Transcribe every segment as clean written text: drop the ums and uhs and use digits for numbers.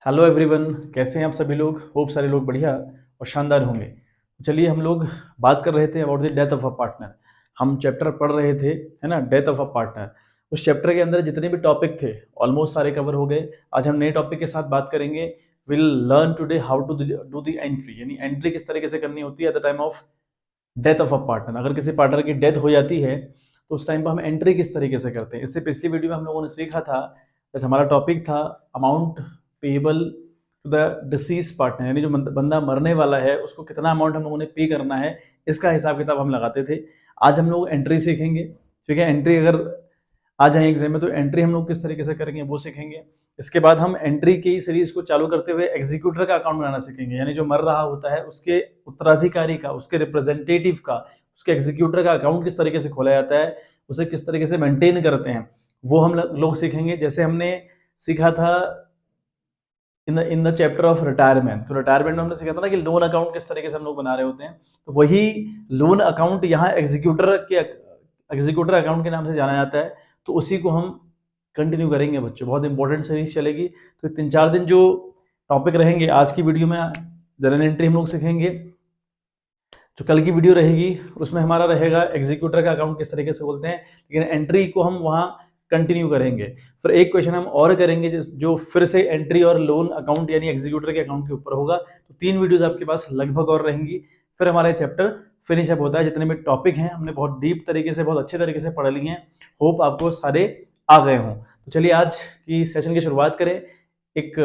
Hello everyone, कैसे हैं आप सभी लोग। होप सारे लोग बढ़िया और शानदार होंगे। चलिए हम लोग बात कर रहे थे about the death of a partner. हम चैप्टर पढ़ रहे थे, है ना, डेथ ऑफ अ पार्टनर। उस चैप्टर के अंदर जितने भी टॉपिक थे ऑलमोस्ट सारे कवर हो गए। आज हम नए टॉपिक के साथ बात करेंगे। Will learn today how to do the entry, यानी एंट्री किस तरीके से करनी होती है at the time of death of a partner. अगर किसी पार्टनर की डेथ हो जाती है तो उस टाइम पर हम एंट्री किस तरीके से करते हैं। इससे पिछली वीडियो में हम लोगों ने सीखा था कि हमारा टॉपिक था amount payable to the deceased partner, यानी जो बंदा मरने वाला है उसको कितना अमाउंट हम लोगों ने पे करना है, इसका हिसाब किताब हम लगाते थे। आज हम लोग एंट्री सीखेंगे। ठीक है, एंट्री अगर आ जाए एग्जाम में तो एंट्री हम लोग किस तरीके से करेंगे वो सीखेंगे। इसके बाद हम एंट्री की सीरीज को चालू करते हुए एग्जीक्यूटर का अकाउंट बनाना सीखेंगे, यानी जो मर रहा होता है उसके उत्तराधिकारी का, उसके रिप्रेजेंटेटिव का, उसके एग्जीक्यूटर का अकाउंट किस तरीके से खोला जाता है, उसे किस तरीके से मेंटेन करते हैं, वो हम लोग सीखेंगे। जैसे हमने सीखा था in the chapter of retirement. तो रिटायरमेंट में हमने सीखा था ना कि लोन अकाउंट किस तरीके से हम लोग बना रहे होते हैं। तो वही लोन अकाउंट यहाँ एग्जीक्यूटर अकाउंट के नाम से जाना जाता है। तो उसी को हम कंटिन्यू करेंगे बच्चों। बहुत इंपॉर्टेंट सीरीज चलेगी। तो 3-4 दिन जो टॉपिक रहेंगे, आज की वीडियो में जनरल एंट्री हम लोग सीखेंगे। जो कल की वीडियो रहेगी उसमें हमारा रहेगा एग्जीक्यूटर का अकाउंट किस तरीके से बोलते हैं, लेकिन एंट्री को हम वहाँ कंटिन्यू करेंगे। फिर एक क्वेश्चन हम और करेंगे जो फिर से एंट्री और लोन अकाउंट यानी एग्जीक्यूटर के अकाउंट के ऊपर होगा। तो 3 वीडियोज आपके पास लगभग और रहेंगी, फिर हमारा चैप्टर फिनिश अप होता है। जितने भी टॉपिक हैं हमने बहुत डीप तरीके से, बहुत अच्छे तरीके से पढ़ लिए हैं। होप आपको सारे आ गए हों। तो चलिए आज की सेशन की शुरुआत करें एक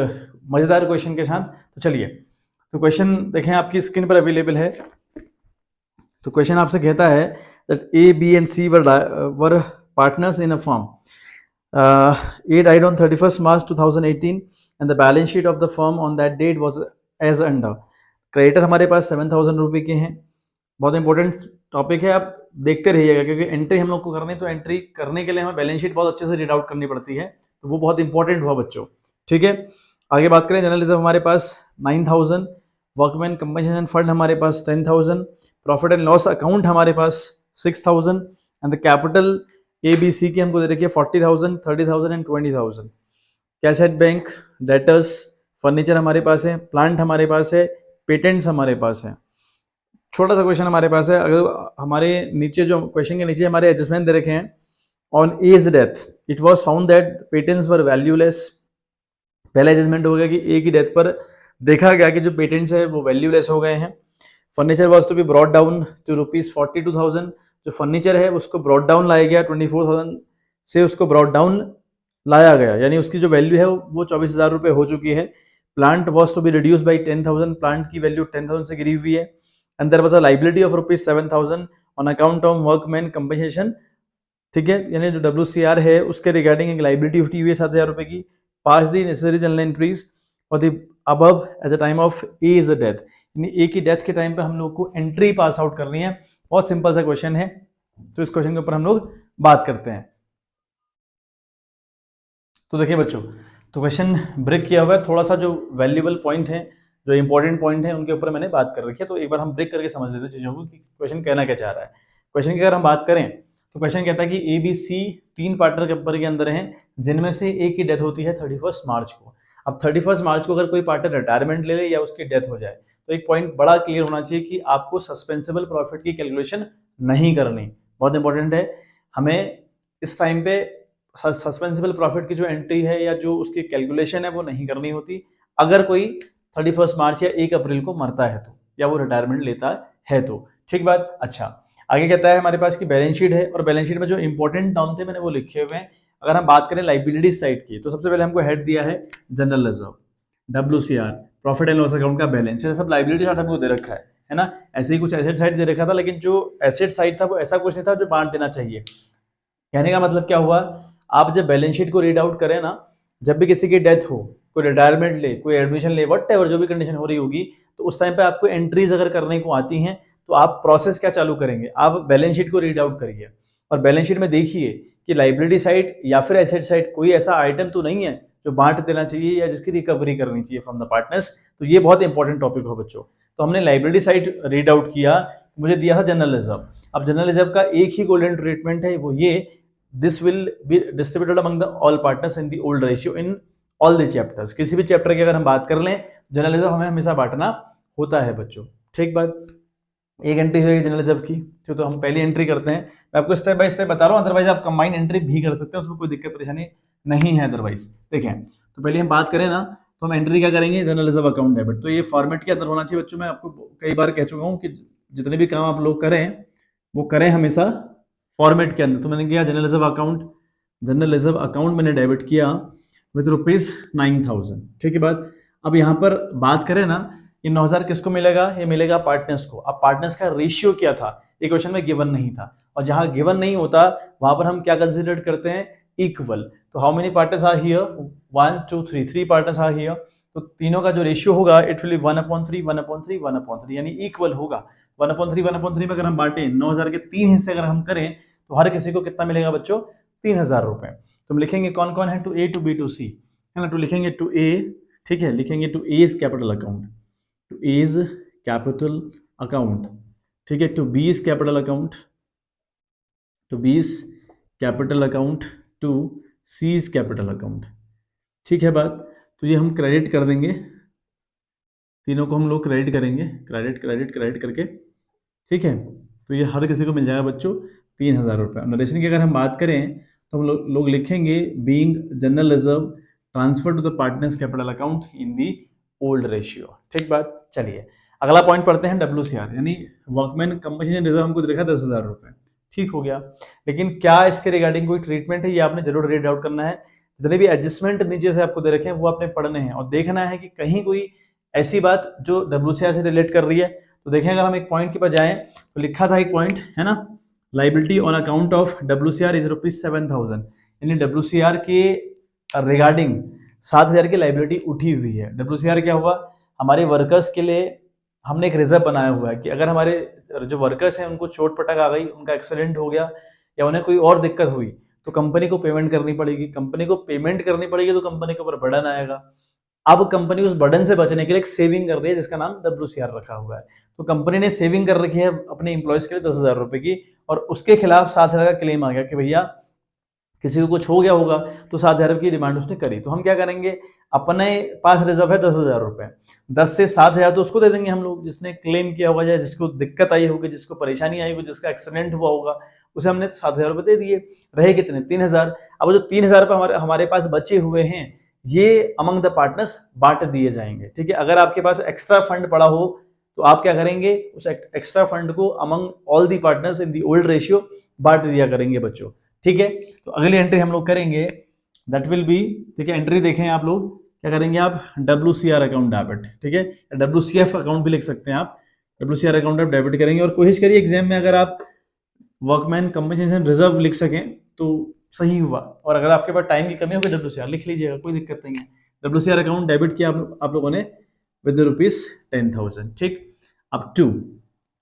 मजेदार क्वेश्चन के साथ। तो चलिए, तो क्वेश्चन देखें, आपकी स्क्रीन पर अवेलेबल है। तो क्वेश्चन आपसे कहता है that A B and C were partners in a firm. A died on 31st March 2018 and the balance sheet of the firm on that date was as under. Creditor हमारे पास 7,000 रुपये के हैं। बहुत इंपॉर्टेंट टॉपिक है, आप देखते रहिएगा क्योंकि एंट्री हम लोग को करनी है। तो एंट्री करने के लिए हमें बैलेंस शीट बहुत अच्छे से रीड आउट करनी पड़ती है, तो वो बहुत इंपॉर्टेंट हुआ बच्चों। ठीक है, आगे बात करें। जनरल रिजर्व हमारे पास 9,000, वर्कमैन कंपनसेशन फंड हमारे पास 10,000, प्रॉफिट एंड लॉस अकाउंट हमारे पास 6,000 and the capital A B C की हमको दे रखी है 40,000, 30,000 and 20,000। Cash at bank, debtors, furniture हमारे पास है, प्लांट हमारे पास है, पेटेंट्स हमारे पास है। छोटा सा क्वेश्चन हमारे पास है, अगर हमारे नीचे जो क्वेश्चन के नीचे हमारे एडजस्टमेंट दे रखे हैं, on A's death it was found that patents were valueless. पहला एडजस्टमेंट हो गया कि ए की डेथ पर देखा गया कि जो पेटेंट्स है वो वैल्यूलेस हो गए हैं। Furniture was to be brought down to ₹42,000। जो फर्नीचर है उसको ब्रॉट डाउन लाया गया, 24,000 से उसको ब्रॉट डाउन लाया गया, यानी उसकी जो वैल्यू है वो 24,000 रुपये हो चुकी है। Plant was to be reduce by 10,000, plant की वैल्यू 10,000 से गिरी हुई है। And there was a liability of ₹7,000 on account of workman compensation. ठीक है, यानी जो WCR है उसके रिगार्डिंग एक लाइबिलिटी उठी हुई है 7,000 रुपये की। Pass the necessary journal entries for the above at the time of A is death, यानी ए की डेथ के टाइम पे हम लोग को एंट्री पास आउट करनी है। बहुत सिंपल सा क्वेश्चन है, तो इस क्वेश्चन के ऊपर हम लोग बात करते हैं। तो देखिए बच्चों, तो क्वेश्चन ब्रेक किया हुआ है। थोड़ा सा जो वैल्यूएबल पॉइंट है, जो इंपॉर्टेंट पॉइंट है, उनके ऊपर मैंने बात कर रखी है। तो एक बार हम ब्रेक करके समझ लेते हैं चीजों को कि क्वेश्चन कहना क्या चाह रहा है। क्वेश्चन की अगर हम बात करें तो क्वेश्चन कहता है कि A B C 3 partner company के अंदर हैं, जिनमें से एक की डेथ होती है 31 मार्च को। अब 31 मार्च को अगर कोई पार्टनर रिटायरमेंट ले ले या उसकी डेथ हो जाए तो एक पॉइंट बड़ा क्लियर होना चाहिए कि आपको सस्पेंसिबल प्रॉफिट की कैलकुलेशन नहीं करनी। बहुत इंपॉर्टेंट है, हमें इस टाइम पे सस्पेंसिबल प्रॉफिट की जो एंट्री है या जो उसकी कैलकुलेशन है वो नहीं करनी होती अगर कोई 31 मार्च या 1 अप्रैल को मरता है तो, या वो रिटायरमेंट लेता है तो। ठीक बात। अच्छा, आगे कहता है हमारे पास की बैलेंस शीट है, और बैलेंस शीट में जो इंपॉर्टेंट टर्म थे मैंने वो लिखे हुए हैं। अगर हम बात करें लाइबिलिटी साइड की, तो सबसे पहले हमको हेड दिया है general reserve, WCR, profit and loss account का बैलेंस, ये सब लाइबिलिटी साइड हमको दे रखा है ना। ऐसे ही कुछ एसेट साइड दे रखा था, लेकिन जो एसेट साइड था वो ऐसा कुछ नहीं था जो बांट देना चाहिए। कहने का मतलब क्या हुआ, आप जब बैलेंस शीट को रीड आउट करें ना, जब भी किसी की डेथ हो, कोई रिटायरमेंट ले, कोई एडमिशन ले, वट एवर जो भी कंडीशन हो रही होगी, तो उस टाइम पे आपको एंट्रीज अगर करने को आती हैं तो आप प्रोसेस क्या चालू करेंगे, आप बैलेंस शीट को रीड आउट करिए और बैलेंस शीट में देखिए कि लाइबिलिटी साइड या फिर एसेट साइड कोई ऐसा आइटम तो नहीं है जो बांट देना चाहिए या जिसकी रिकवरी करनी चाहिए फ्रॉम द पार्टनर्स। तो ये बहुत इंपॉर्टेंट टॉपिक हो बच्चों। तो हमने लाइबिलिटी साइड रीड आउट किया, मुझे दिया था जनरल रिजर्व। अब जनरल रिजर्व का एक ही गोल्डन ट्रीटमेंट है, वो ये, this will be distributed among the all partners in the old ratio in all the chapters. किसी भी चैप्टर की अगर हम बात कर लें, जनरल रिजर्व हमें हमेशा बांटना होता है बच्चों। ठीक बात, एक एंट्री हुई जनरल रिजर्व की, तो हम पहली एंट्री करते हैं। मैं आपको स्टेप बाय स्टेप बता रहा हूँ, अदरवाइज आप कंबाइन एंट्री भी कर सकते हैं, उसमें कोई दिक्कत परेशानी नहीं है अदरवाइज। देखें, तो पहले हम बात करें ना, तो हम एंट्री क्या करेंगे, जनरल रिजर्व अकाउंट डेबिट। तो ये फॉर्मेट के अंदर होना चाहिए बच्चों। मैं आपको कई बार कह चुका हूँ कि जितने भी काम आप लोग करें वो करें हमेशा फॉर्मेट के अंदर। तो मैंने किया general reserve account, general reserve account मैंने डेबिट किया विद ₹9,000। ठीक है बात। अब यहाँ पर बात करें ना, ये 9,000 किसको मिलेगा, ये मिलेगा पार्टनर्स को। अब पार्टनर्स का रेशियो क्या था, ये क्वेश्चन में गिवन नहीं था, और जहां गिवन नहीं होता वहां पर हम क्या कंसिडर करते हैं, इक्वल। तो how many partners are here, 1 2 3, 3 partners are here. तो तीनों का जो रेशियो होगा इट विल बी 1/3 1/3 1/3, यानी इक्वल होगा। 1/3 1/3 में अगर हम बांटे 9,000 के 3 हिस्से अगर हम करें तो हर किसी को कितना मिलेगा बच्चों, 3,000 रुपए। तो हम लिखेंगे कौन कौन है, to A to B to C, है ना। तो लिखेंगे टू ए, ठीक है, लिखेंगे to A is capital account, to A is capital account, ठीक है, to B is capital account, to B is capital account, to C is capital account. ठीक है बात। तो ये हम क्रेडिट कर देंगे, तीनों को हम लोग क्रेडिट करेंगे, क्रेडिट क्रेडिट क्रेडिट करके, ठीक है। तो ये हर किसी को मिल जाएगा बच्चों 3,000 रुपये। नरेशन की अगर हम बात करें तो हम लोग लिखेंगे being general reserve transfer to the partners capital account in the old ratio. ठीक बात। चलिए अगला पॉइंट पढ़ते हैं, WCR यानी वर्कमैन कंपनसेशन रिजर्व हमको देखा 10,000 रुपये। ठीक हो गया, लेकिन क्या इसके रिगार्डिंग कोई ट्रीटमेंट है, ये आपने जरूर रीड आउट करना है। जितने भी एडजस्टमेंट नीचे से आपको दे रखे हैं वो आपने पढ़ने हैं और देखना है कि कहीं कोई ऐसी बात जो WCR से रिलेट कर रही है। तो देखें, अगर हम एक पॉइंट के पास जाएं तो लिखा था एक पॉइंट, है ना, liability on account of WCR is ₹7,000, यानी WCR के रिगार्डिंग 7,000 की लाइबिलिटी उठी हुई है। WCR क्या हुआ, हमारे वर्कर्स के लिए हमने एक रिजर्व बनाया हुआ है कि अगर हमारे जो वर्कर्स हैं उनको चोट पटक आ गई, उनका एक्सीडेंट हो गया या उन्हें कोई और दिक्कत हुई तो कंपनी को पेमेंट करनी पड़ेगी। कंपनी को पेमेंट करनी पड़ेगी तो कंपनी के ऊपर बर्डन आएगा। अब कंपनी उस बर्डन से बचने के लिए एक सेविंग कर रही है जिसका नाम WCR रखा हुआ है। तो कंपनी ने सेविंग कर रखी है अपने इंप्लॉयज के लिए 10,000 रुपए की, और उसके खिलाफ 7,000 का क्लेम आ गया कि भैया किसी को कुछ हो गया होगा, तो 7,000 की डिमांड उसने करी। तो हम क्या करेंगे, अपने पास रिजर्व है 10,000 रुपए, 10 से 7,000 तो उसको दे देंगे हम लोग जिसने क्लेम किया होगा या जिसको दिक्कत आई होगी, जिसको परेशानी आई होगी, जिसका एक्सीडेंट हुआ होगा, उसे हमने 7,000 रुपए दे दिए। रहे कितने, 3,000। अब जो 3,000 रुपए हमारे पास बचे हुए हैं ये अमंग द पार्टनर्स बांट दिए जाएंगे। ठीक है, अगर आपके पास एक्स्ट्रा फंड पड़ा हो तो आप क्या करेंगे, उस एक्स्ट्रा फंड को among all the partners in the old ratio बांट दिया करेंगे बच्चों। ठीक है, तो अगली एंट्री हम लोग करेंगे, दैट विल बी, ठीक है, एंट्री देखें आप लोग क्या करेंगे, आप WCR अकाउंट डेबिट, ठीक है, WCF अकाउंट भी लिख सकते हैं आप, WCR अकाउंट आप डेबिट करेंगे। और कोशिश करिए एग्जाम में अगर आप वर्कमैन कंपनसेशन रिजर्व लिख सकें तो सही हुआ, और अगर आपके पास टाइम की कमी होगी WCR लिख लीजिएगा, कोई दिक्कत नहीं है। WCR अकाउंट डेबिट किया आप लोगों ने विद ₹10,000। ठीक, अब to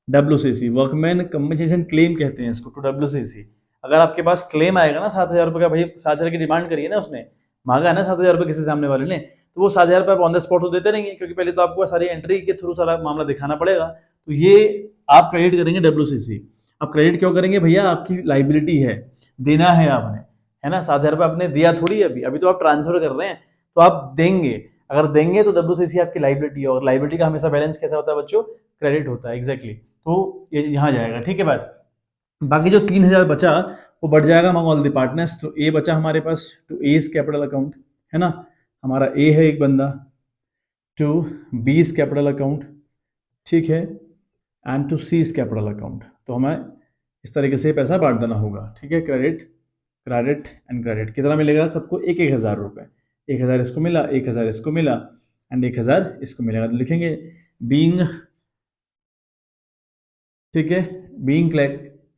WCC workman compensation claim कहते हैं इसको, टू WCC। अगर आपके पास क्लेम आएगा ना 7,000 रुपये का, भाई 7,000 की डिमांड करिए ना, उसने मांगा है ना 7,000 रुपये किसी सामने वाले ने, तो वो 7,000 रुपये आप ऑन द स्पॉट तो देते नहीं है, क्योंकि पहले तो आपको सारी एंट्री के थ्रू सारा मामला दिखाना पड़ेगा। तो ये आप क्रेडिट करेंगे WCC। अब क्रेडिट क्यों करेंगे भैया, आपकी लाइबिलिटी है, देना है आपने, है ना, 7,000 रुपये आपने दिया थोड़ी, अभी तो आप ट्रांसफर कर रहे हैं तो आप देंगे। अगर देंगे तो WCC आपकी लाइबिलिटी है, और लाइबिलिटी का हमेशा बैलेंस कैसा होता है बच्चों, क्रेडिट होता है। एग्जैक्टली, तो ये यहाँ जाएगा। ठीक है बात। बाकी जो 3,000 बचा वो बढ़ जाएगा अमंग ऑल द पार्टनर्स। तो ए बचा हमारे पास, to A is capital account, है ना, हमारा ए है एक बंदा, to B is capital account, ठीक है, and to C is capital account. तो हमें इस तरीके से पैसा बांट देना होगा। ठीक है, क्रेडिट क्रेडिट एंड क्रेडिट। कितना मिलेगा सबको, 1,000 रुपये, 1,000 इसको मिला, 1,000 इसको मिला एंड 1,000 इसको मिलेगा। तो लिखेंगे बीइंग, ठीक है, being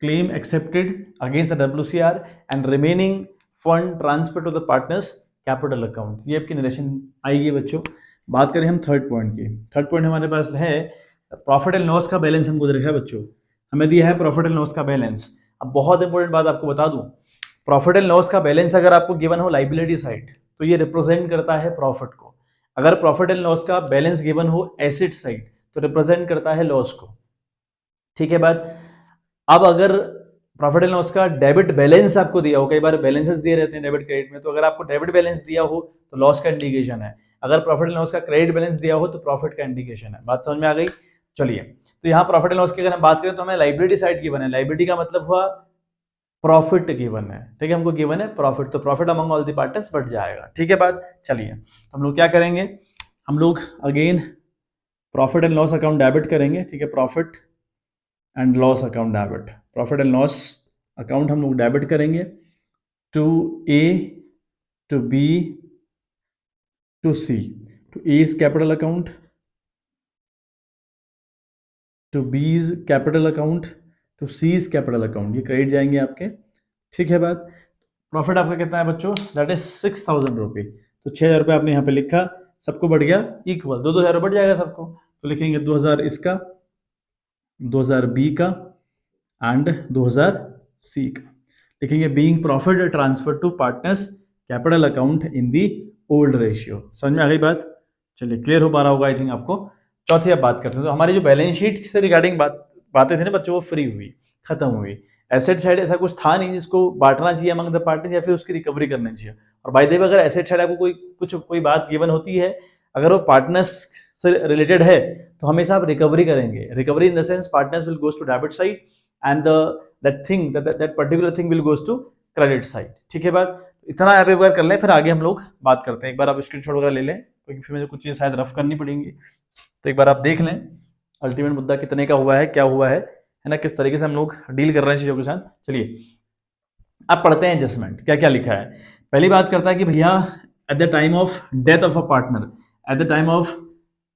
claim accepted against the WCR and remaining fund transfer to the partners capital account। ये आपकी नरेशन आएगी बच्चों। बात करें हम थर्ड पॉइंट की, थर्ड पॉइंट हमारे पास है प्रॉफिट एंड लॉस का बैलेंस हमको दे रखा है बच्चों, हमें दिया है प्रॉफिट एंड लॉस का बैलेंस। अब बहुत इंपॉर्टेंट बात आपको बता दूं, प्रॉफिट एंड लॉस का बैलेंस अगर आपको गिवन हो लाइबिलिटी साइड तो ये रिप्रेजेंट करता है प्रॉफिट को, अगर प्रॉफिट एंड लॉस का बैलेंस गिवन हो एसेट साइड तो रिप्रेजेंट करता है लॉस को। ठीक है बात। अब अगर प्रॉफिट एंड लॉस का डेबिट बैलेंस आपको दिया हो, कई बार बैलेंसेस दिए रहते हैं डेबिट क्रेडिट में, तो अगर आपको डेबिट बैलेंस दिया हो तो लॉस का इंडिकेशन है, अगर प्रॉफिट एंड लॉस का क्रेडिट बैलेंस दिया हो तो प्रॉफिट का इंडिकेशन है। बात समझ में आ गई? चलिए, तो यहाँ प्रॉफिट एंड लॉस की अगर हम बात करें तो हमें लाइबिलिटी साइड गिवन है, लाइबिलिटी का मतलब हुआ प्रॉफिट गिवन है, ठीक है, हमको गिवन है प्रॉफिट, तो profit among all the partners बढ़ जाएगा, ठीक है बात। चलिए हम लोग क्या करेंगे, हम लोग again profit and loss account debit करेंगे, ठीक है, profit and loss account debit, profit and loss account हम लोग डेबिट करेंगे to A, to B, to C, to A's capital account, to B's capital account, to C's capital account, ये credit जाएंगे आपके, ठीक है बात। प्रॉफिट आपका कितना है बच्चों, दैट इज 6,000 रुपये, तो 6,000 रुपये आपने यहाँ पे लिखा, सबको बढ़ गया इक्वल, 2,000 रुपये बढ़ जाएगा सबको, तो लिखेंगे 2,000 इसका, 2,000 बी का एंड 2,000 सी का, लिखेंगे being profit transfer to partners capital account in the old ratio. समझ में आ गई बात? चलिए क्लियर हो पा रहा होगा आई थिंक आपको। चौथी अब बात करते हैं, तो हमारी जो बैलेंस शीट से रिगार्डिंग बातें थी ना बच्चों, वो फ्री हुई, खत्म हुई। एसेट साइड ऐसा कुछ था नहीं जिसको बांटना चाहिए अमंग द पार्टनर्स या फिर उसकी रिकवरी करनी चाहिए। और बाय द वे अगर एसेट साइड आपको कोई बात गिवन होती है, अगर वो पार्टनर्स से रिलेटेड है तो हमेशा आप रिकवरी करेंगे, recovery in the sense partners will goes to debit side and that particular thing will goes to credit side, ठीक है बात। इतना आप एक बार कर लें, फिर आगे हम लोग बात करते हैं। एक बार आप स्क्रीनशॉट वगैरह ले लें, क्योंकि फिर मुझे कुछ चीज़ शायद रफ करनी पड़ेंगी, तो एक बार आप देख लें अल्टीमेट मुद्दा कितने का हुआ है, क्या हुआ है ना, किस तरीके से हम लोग डील कर रहे हैं चीज़ों के साथ। चलिए अब पढ़ते हैं एडजस्टमेंट, क्या क्या लिखा है। पहली बात करता है कि भैया eight the time of death of a partner, eight the time of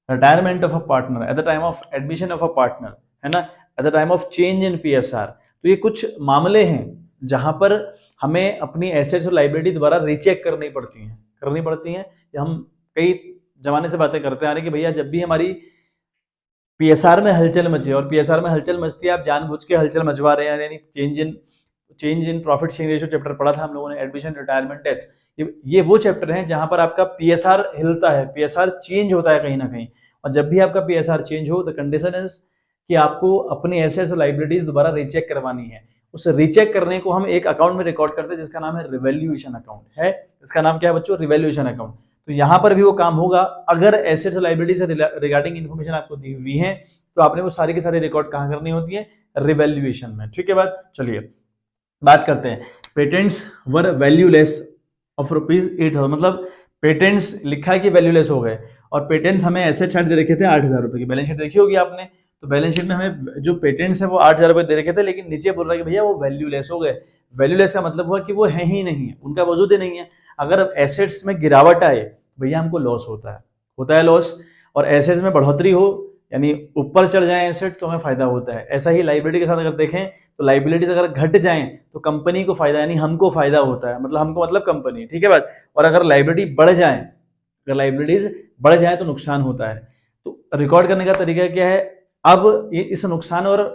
retirement of a partner, eight the time of admission of a partner, है ना, eight the time of change in PSR, तो ये कुछ मामले हैं जहां पर हमें अपनी एसेट्स और लाइबिलिटी दोबारा रीचेक करनी पड़ती हैं। हम कई जमाने से बातें करते आ रहे हैं कि भैया जब भी हमारी PSR में हलचल मचे, और PSR में हलचल मचती है, आप जानबूझ के हलचल मचवा रहे हैं, यानी change in profit sharing ratio chapter पढ़ा था हम लोगों ने, एडमिशन, रिटायरमेंट, डेथ, ये वो चैप्टर हैं जहां पर आपका PSR हिलता है, PSR चेंज होता है कहीं ना कहीं। और जब भी आपका PSR चेंज हो, द कंडीशन इज कि आपको अपनी एसेट्स और लाइबिलिटीज दोबारा रीचेक करवानी है। उस रीचेक करने को हम एक अकाउंट में रिकॉर्ड करते हैं जिसका नाम है रिवैल्यूएशन अकाउंट है। इसका नाम क्या है बच्चों? Revaluation account. तो यहाँ पर भी वो काम होगा, अगर एसेट्स और लाइबिलिटी से रिगार्डिंग इन्फॉर्मेशन आपको दी हुई है तो आपने वो सारी की सारी रिकॉर्ड कहाँ करनी होती है? रिवैल्यूएशन में, ठीक है बात। चलिए बात करते हैं, पेटेंट्स वर वैल्यूलेस ऑफ ₹8,000, मतलब पेटेंट्स लिखा है कि वैल्यूलेस हो गए, और पेटेंट्स हमें एसेट साइड दे रखे थे 8,000 रुपए की, बैलेंस शीट देखी होगी आपने, तो बैलेंस शीट में हमें जो पेटेंट्स है वो 8,000 रुपए दे रखे थे, लेकिन नीचे बोल रहा है कि भैया वो वैल्यूलेस हो गए। वैल्यूलेस का मतलब हुआ कि वो है ही नहीं है, उनका वजूद ही नहीं है। अगर एसेट्स में गिरावट आए भैया हमको लॉस होता है लॉस, और एसेट्स में बढ़ोतरी हो यानी ऊपर चढ़ जाए एसेट तो हमें फायदा होता है। ऐसा ही लाइबिलिटी के साथ अगर देखें तो लाइबिलिटीज अगर घट जाएं तो कंपनी को फायदा, यानी हमको फायदा होता है, मतलब हमको मतलब कंपनी, ठीक है बात। और अगर लाइबिलिटी बढ़ जाए, अगर लाइबिलिटीज बढ़ जाए तो नुकसान होता है। तो रिकॉर्ड करने का तरीका क्या है? अब ये इस नुकसान और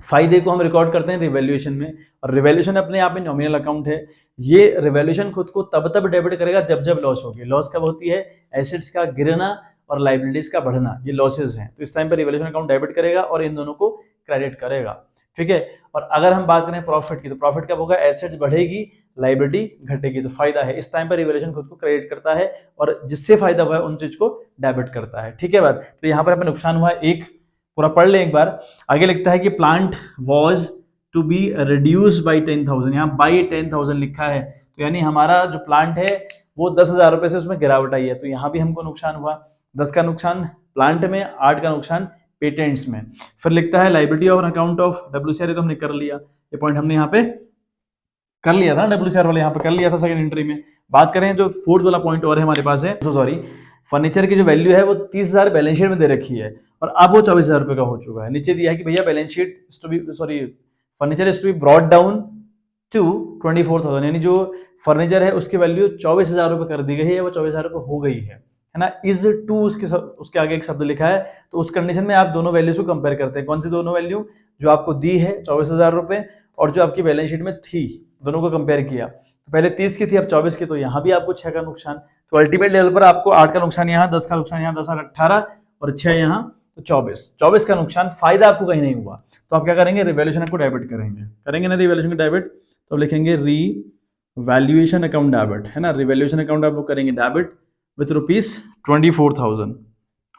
फायदे को हम रिकॉर्ड करते हैं रिवैल्यूएशन में, और रिवैल्यूएशन अपने आप में नॉमिनल अकाउंट है। ये रिवैल्यूएशन खुद को तब डेबिट करेगा जब जब लॉस होगी। लॉस कब होती है? एसेट्स का गिरना और लाइबिलिटीज का बढ़ना, ये लॉसेज हैं, तो इस टाइम पर रिवैल्यूएशन अकाउंट डेबिट करेगा और इन दोनों को क्रेडिट करेगा, ठीक है। और अगर हम बात करें प्रॉफिट की, तो प्रॉफिट कब होगा? एसेट्स बढ़ेगी, लाइबिलिटी घटेगी, तो फायदा है। इस टाइम पर रिवैल्यूएशन खुद को क्रेडिट करता है और जिससे फायदा हुआ है उन चीज को डेबिट करता है, ठीक है बात। तो यहाँ पर हमें नुकसान हुआ एक, पूरा पढ़ लें एक बार। आगे लिखता है कि plant was to be reduce by 10,000, यहाँ बाई 10,000 लिखा है, तो यानी हमारा जो प्लांट है वो 10,000 रुपए से उसमें गिरावट आई है, तो यहाँ भी हमको नुकसान हुआ। 10 का नुकसान प्लांट में, 8 का नुकसान पेटेंट्स में। फिर लिखता है liability of account of WCR, तो हमने कर लिया, ये पॉइंट हमने यहाँ पे कर लिया था, WCR वाले यहाँ पे कर लिया था सेकंड एंट्री में। बात करें जो फोर्थ वाला पॉइंट और है हमारे पास है, तो सॉरी, फर्नीचर की जो वैल्यू है वो 30,000 बैलेंस शीट में दे रखी है और अब वो 24,000 रुपए का हो चुका है। नीचे दिया है कि भैया balance sheet furniture is to be brought down to 24,000, यानी जो फर्नीचर है उसकी वैल्यू 24,000 रुपए कर दी गई है, वो 24,000 रुपए हो गई है ना। इज टू उसके आगे एक शब्द लिखा है, तो उस कंडीशन में आप दोनों वैल्यूज को कंपेयर करते हैं। कौन सी दोनों वैल्यू? जो आपको दी है 24,000 रुपए और जो आपकी बैलेंस शीट में थी, दोनों को कंपेयर किया। तो पहले 30 की थी, अब 24 की, तो यहाँ भी आपको 6 का नुकसान। तो अल्टीमेट लेवल पर आपको 8 का नुकसान यहाँ, 10 का नुकसान यहाँ, 10 8 18 और 6 यहाँ तो 24 का नुकसान, फायदा आपको कहीं नहीं हुआ। तो आप क्या करेंगे, रिवैल्यूएशन को डेबिट करेंगे ना, रिवैल्यूएशन को डेबिट, तो लिखेंगे री वैल्यूएशन अकाउंट डेबिट, है ना, रिवैल्यूएशन अकाउंट आप लोग करेंगे डेबिट विथ ₹24,000।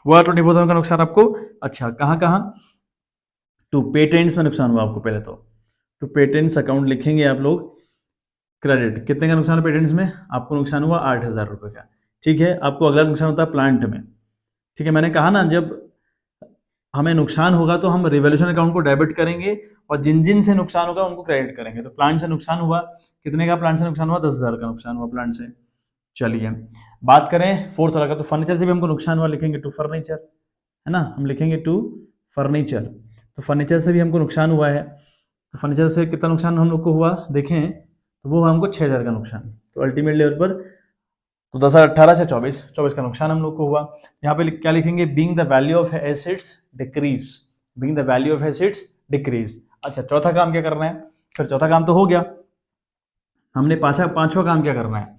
हुआ 24,000 का नुकसान आपको। अच्छा, कहाँ कहाँ, टू पेटेंट्स में नुकसान हुआ आपको। पहले तो टू पेटेंट्स अकाउंट लिखेंगे आप लोग, क्रेडिट, कितने का नुकसान है पेटेंट्स में, आपको नुकसान हुआ 8,000 रुपये का। ठीक है, आपको अगला नुकसान होता है प्लांट में। ठीक है, मैंने कहा ना, जब हमें नुकसान होगा तो हम रिवैल्यूएशन अकाउंट को डेबिट करेंगे और जिन जिन से नुकसान होगा उनको क्रेडिट करेंगे। तो प्लांट से नुकसान हुआ, कितने का प्लांट से नुकसान हुआ, 10,000 का नुकसान हुआ प्लांट से। चलिए बात करें फोर्थ वाला का, तो फर्नीचर से भी हमको नुकसान हुआ, लिखेंगे टू फर्नीचर, है ना, हम लिखेंगे टू फर्नीचर। तो फर्नीचर से भी हमको नुकसान हुआ है, तो फर्नीचर से कितना नुकसान हम लोग को हुआ देखें, तो वो हमको 6,000 का नुकसान। तो अल्टीमेट लेवल पर तो 10,018 से 24 का नुकसान हम लोग को हुआ। यहाँ पे क्या लिखेंगे, being the value of assets decrease, being the value of assets decrease. अच्छा, चौथा काम क्या करना है, फिर चौथा काम तो हो गया, हमने पांचवा काम क्या करना है।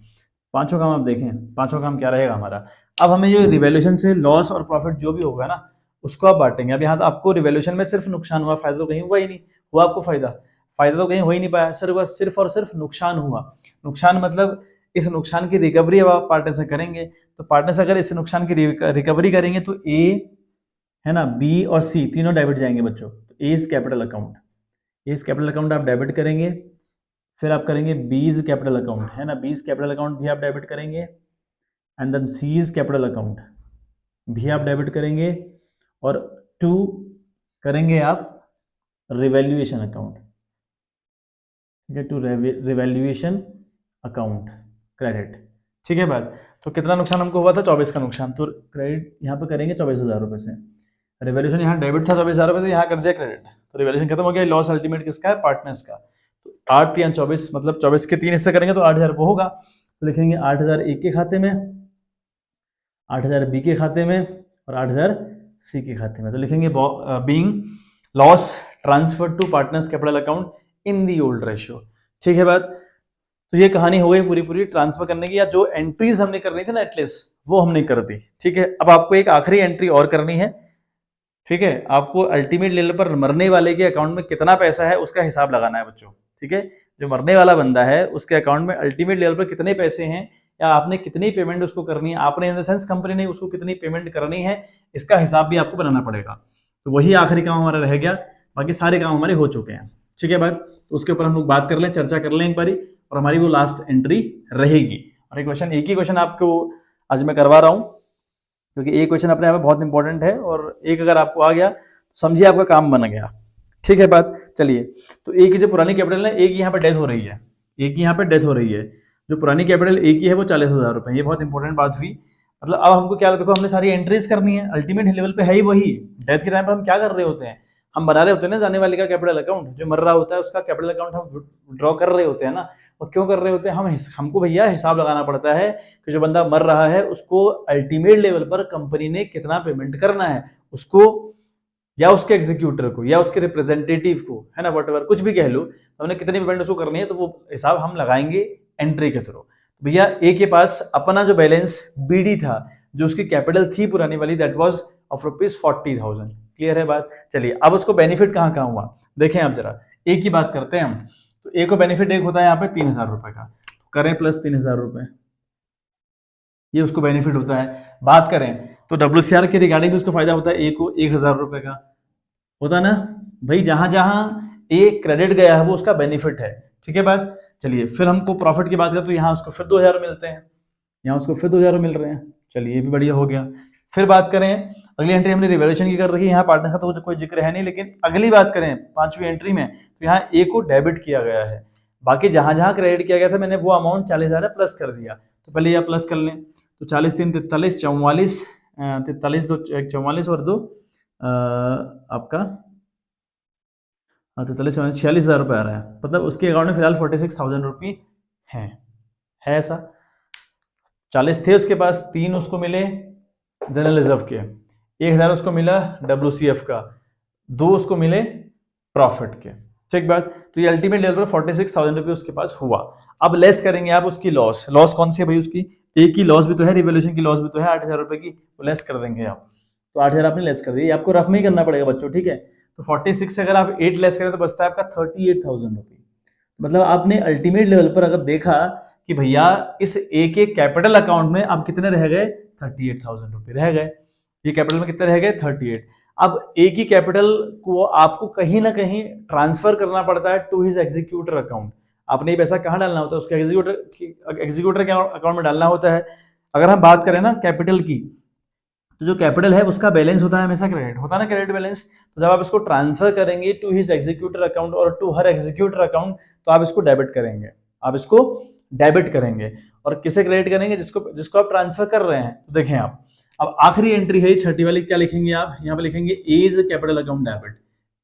पांचवा काम आप देखें, पांचवा काम क्या रहेगा हमारा, अब हमें जो रिवैल्यूएशन से लॉस और प्रॉफिट जो भी होगा ना, उसको आप बांटेंगे। अब यहाँ तो आपको रिवैल्यूएशन में सिर्फ नुकसान हुआ, फायदा तो कहीं हुआ ही नहीं, हुआ आपको फायदा, फायदा तो कहीं हो ही नहीं पाया, सिर्फ और सिर्फ नुकसान हुआ। नुकसान मतलब इस नुकसान की रिकवरी अब आप पार्टनर से करेंगे। तो पार्टनर से अगर इस नुकसान की रिकवरी करेंगे तो ए, है ना, बी और सी तीनों डेबिट जाएंगे बच्चों। तो A is capital account, A is capital account आप डेबिट करेंगे, फिर आप करेंगे बीज कैपिटल अकाउंट, है ना, बीज कैपिटल अकाउंट भी आप डेबिट करेंगे, and then C's capital account भी आप डेबिट करेंगे, और टू करेंगे आप रिवैल्यूएशन अकाउंट, ठीक है, टू रिवैल्यूएशन अकाउंट क्रेडिट। ठीक है बात, तो कितना नुकसान हमको हुआ था, 24 का नुकसान, तो क्रेडिट यहाँ पे करेंगे 24,000 रुपये से, रिवैल्यूएशन यहाँ डेबिट था 24,000 रुपये से, यहाँ कर दिया क्रेडिट, तो रिवैल्यूएशन खत्म हो गया। लॉस अल्टीमेट किसका है, पार्टनर्स का। तो 8 या 24 मतलब 24 के 3 हिस्से करेंगे तो 8,000 रुपये होगा। तो लिखेंगे 8,000 ए के खाते में, 8,000 बी के खाते में, और 8,000 सी के खाते में। तो लिखेंगे being loss transfer to partners capital account in the old ratio. ठीक है बात, तो ये कहानी हो गई पूरी ट्रांसफर करने की, या जो एंट्रीज हमने करनी थी ना एटलीस्ट वो हमने कर दी। ठीक है, अब आपको एक आखिरी एंट्री और करनी है। ठीक है, आपको अल्टीमेट लेवल पर मरने वाले के अकाउंट में कितना पैसा है उसका हिसाब लगाना है बच्चों। ठीक है, जो मरने वाला बंदा है उसके अकाउंट में अल्टीमेट लेवल पर कितने पैसे हैं, या आपने कितनी पेमेंट उसको करनी है, आपने इन द सेंस कंपनी ने उसको कितनी पेमेंट करनी है, इसका हिसाब भी आपको बनाना पड़ेगा। तो वही आखिरी काम हमारा रह गया, बाकी सारे काम हमारे हो चुके हैं। ठीक है बात, तो उसके ऊपर हम लोग बात कर लें, चर्चा कर लें एक बारी, और हमारी वो लास्ट एंट्री रहेगी। और एक ही क्वेश्चन आपको आज मैं करवा रहा हूँ, क्योंकि एक क्वेश्चन अपने आप में बहुत इंपॉर्टेंट है, और एक अगर आपको आ गया तो समझिए आपका काम बन गया। ठीक है बात, चलिए, तो ए की जो पुरानी कैपिटल है, ए की यहाँ पे डेथ हो रही है, ए की यहाँ पे डेथ हो रही है, जो पुरानी कैपिटल ए की है वो 40,000 रुपये, ये बहुत इंपॉर्टेंट बात हुई। मतलब अब हमको क्या, देखो हमने सारी एंट्रीज करनी है, अल्टीमेट लेवल पे है ही वही, डेथ के टाइम पे हम क्या कर रहे होते हैं, हम बना रहे होते हैं ना जाने वाले का कैपिटल अकाउंट, जो मर रहा होता है उसका कैपिटल अकाउंट हम ड्रॉ कर रहे होते हैं ना। और क्यों कर रहे होते हैं हम, हमको भैया हिसाब लगाना पड़ता है कि जो बंदा मर रहा है उसको अल्टीमेट लेवल पर कंपनी ने कितना पेमेंट करना है, उसको या उसके एग्जीक्यूटर को या उसके रिप्रेजेंटेटिव को, है ना, वट एवर कुछ भी कह लो, तो हमने कितनी पेमेंट उसको करनी है, तो वो हिसाब हम लगाएंगे एंट्री के थ्रू। तो भैया ए के पास अपना जो बैलेंस बीडी था, जो उसकी कैपिटल थी पुरानी वाली, दैट वाज ऑफ ₹40,000। क्लियर है बात, चलिए अब उसको बेनिफिट कहाँ कहाँ हुआ देखें आप जरा। ए की बात करते हैं हम, तो ए को बेनिफिट एक होता है यहाँ पे 3,000 रुपए का, करें प्लस 3,000 रुपए, ये उसको बेनिफिट होता है। बात करें तो WCR के रिगार्डिंग भी उसको फायदा होता है, ए को 1,000 रुपए का होता है ना भाई, जहां जहां ए क्रेडिट गया है वो उसका बेनिफिट है। ठीक है बात, चलिए फिर हमको प्रॉफिट की बात करें तो यहाँ उसको फिर 2,000 मिलते हैं, यहाँ उसको फिर 2,000 मिल रहे हैं, चलिए ये भी बढ़िया हो गया। फिर बात करें अगली एंट्री हमने रिवैल्यूएशन की कर रखी है, यहाँ पार्टनर का तो कोई जिक्र है नहीं, लेकिन अगली बात करें 5वीं एंट्री में, तो यहाँ ए को डेबिट किया गया है, बाकी जहां जहां क्रेडिट किया गया था मैंने वो अमाउंट 40,000 प्लस कर दिया। तो पहले यह प्लस कर लें, तो 40 3 43 44 43 2 44 और 2 आपका 46,000 रुपये आ रहा है, मतलब उसके अकाउंट में फिलहाल 46,000 रुपये है ऐसा। 40 थे उसके पास, 3 उसको मिले जनरल रिजर्व के, 1,000 उसको मिला WCF का, 2 उसको मिले प्रॉफिट के। ठीक बात, तो ये अल्टीमेट लेवल पर 46,000 रुपये उसके पास हुआ। अब लेस करेंगे आप उसकी लॉस, लॉस कौन सी है भाई, उसकी ए की लॉस भी तो है, रिवैल्यूएशन की लॉस भी तो है 8,000 रुपये की, तो लेस कर देंगे आप। तो 8,000 आपने लेस कर दिया, ये आपको रफ में ही करना पड़ेगा बच्चों, ठीक है। तो 46 से अगर आप 8 लेस करें तो बचता है आपका 38,000 रुपये। मतलब आपने अल्टीमेट लेवल पर अगर देखा कि भैया इस ए के कैपिटल अकाउंट में अब कितने रह गए, 38,000 रुपये रह गए। ये कैपिटल में कितने रह गए, 38। अब ए की कैपिटल को आपको कहीं ना कहीं ट्रांसफर करना पड़ता है टू हिज एग्जीक्यूटर अकाउंट। आपने ये पैसा कहाँ डालना होता है, उसके एग्जीक्यूटर के अकाउंट में डालना होता है। अगर हम बात करें ना कैपिटल की, तो जो कैपिटल है उसका बैलेंस होता है हमेशा क्रेडिट, होता है ना क्रेडिट बैलेंस। तो जब आप इसको ट्रांसफर करेंगे टू हिज एग्जीक्यूटर अकाउंट और टू हर एग्जीक्यूटर अकाउंट, तो आप इसको डेबिट करेंगे, आप इसको डेबिट करेंगे। और किसे क्रेडिट करेंगे, जिसको आप ट्रांसफर कर रहे हैं। तो देखें आप, अब आखिरी एंट्री है छठी वाली, क्या लिखेंगे आप, यहाँ पे लिखेंगे एज कैपिटल अकाउंट डेबिट।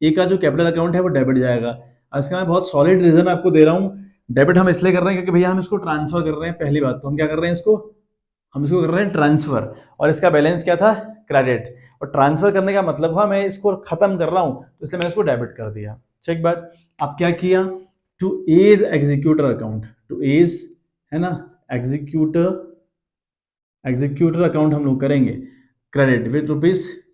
ए का जो कैपिटल अकाउंट है वो डेबिट जाएगा। इसका मैं बहुत सॉलिड रीजन आपको दे रहा हूँ। डेबिट हम इसलिए कर रहे हैं क्योंकि भैया हम इसको ट्रांसफर कर रहे हैं। पहली बात तो हम क्या कर रहे हैं, हम इसको कर रहे हैं ट्रांसफर, और इसका बैलेंस क्या था, क्रेडिट। और ट्रांसफर करने का मतलब हुआ मैं इसको खत्म कर रहा हूं, तो इसलिए मैंने इसको डेबिट कर दिया। चेक बात। अब क्या किया, to A's executor account, to A's है ना एग्जीक्यूटर अकाउंट हम लोग करेंगे क्रेडिट विथ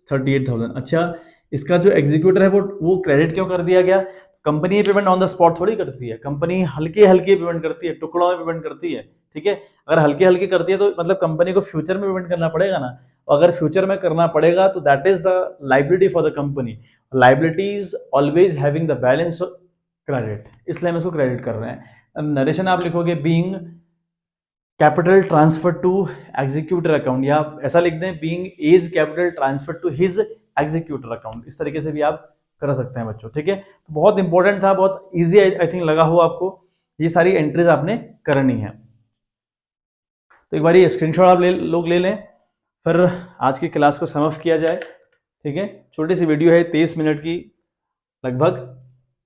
₹38,000। अच्छा, इसका जो एग्जीक्यूटर है वो क्रेडिट क्यों कर दिया गया, कंपनी ये पेमेंट ऑन द स्पॉट थोड़ी करती है, कंपनी हल्के हल्के पेमेंट करती है, टुकड़ों में पेमेंट करती है, ठीक है। अगर हल्के हल्के करती है तो मतलब कंपनी को फ्यूचर में पेमेंट करना पड़ेगा ना, अगर फ्यूचर में करना पड़ेगा तो that is the liability for the company. Liability is always having the balance credit, इसलिए हम इसको क्रेडिट कर रहे हैं। नरेशन आप लिखोगे being capital transfer to executor account, या ऐसा लिख दें being A's capital transfer to his executor account. इस तरीके से भी आप कर सकते हैं बच्चों, ठीक है। तो बहुत इंपॉर्टेंट था, बहुत इजी आई थिंक लगा हो आपको। ये सारी एंट्रीज आपने करनी है, तो एक बार ये स्क्रीनशॉट आप लोग ले लें, फिर आज की क्लास को सम अप किया जाए, ठीक है। छोटी सी वीडियो है 23 मिनट की लगभग,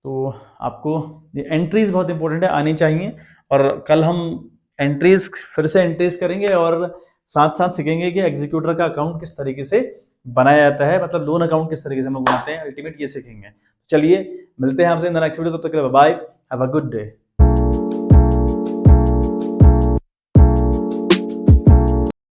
तो आपको ये एंट्रीज बहुत इंपॉर्टेंट है, आनी चाहिए। और कल हम एंट्रीज फिर से एंट्रीज करेंगे और साथ साथ सीखेंगे कि एग्जीक्यूटर का अकाउंट किस तरीके से बनाया जाता है, मतलब लोन अकाउंट किस तरीके से हम लोग बनाते हैं, अल्टीमेट ये सीखेंगे। चलिए मिलते हैं आपसे इन द नेक्स्ट वीडियो, तब तक के लिए bye, have a good day.